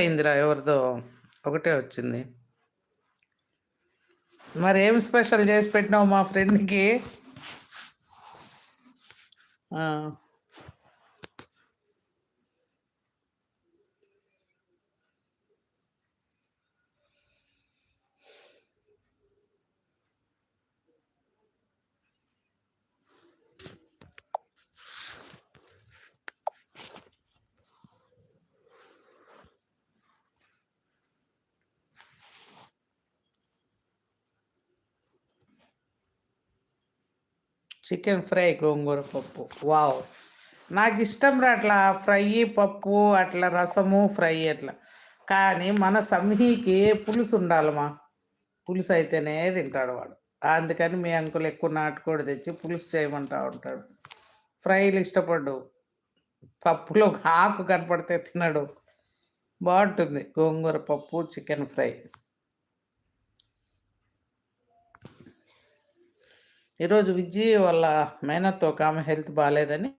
అయిందిరా ఎవరిదో ఒకటే వచ్చింది. మరి ఏం స్పెషల్ చేసి పెట్టినావు మా ఫ్రెండ్కి? చికెన్ ఫ్రై గోంగూర పప్పు. వావ్, నాకు ఇష్టం రా అట్లా ఫ్రై పప్పు అట్లా రసము ఫ్రై అట్లా. కానీ మన సమీకి పులుసు ఉండాలమ్మా. పులుసు అయితేనే తింటాడు వాడు. అందుకని మీ అంకుల్ ఎక్కువ నాటుకోడి తెచ్చి పులుసు చేయమంటా ఉంటాడు. ఫ్రైలు ఇష్టపడ్డు. పప్పులో ఆకు కనపడితే తినడు. బాగుంటుంది గోంగూర పప్పు చికెన్ ఫ్రై. ఈరోజు విజయ్ వాళ్ళ మేనత్తో ఒక ఆమె హెల్త్ బాగాలేదని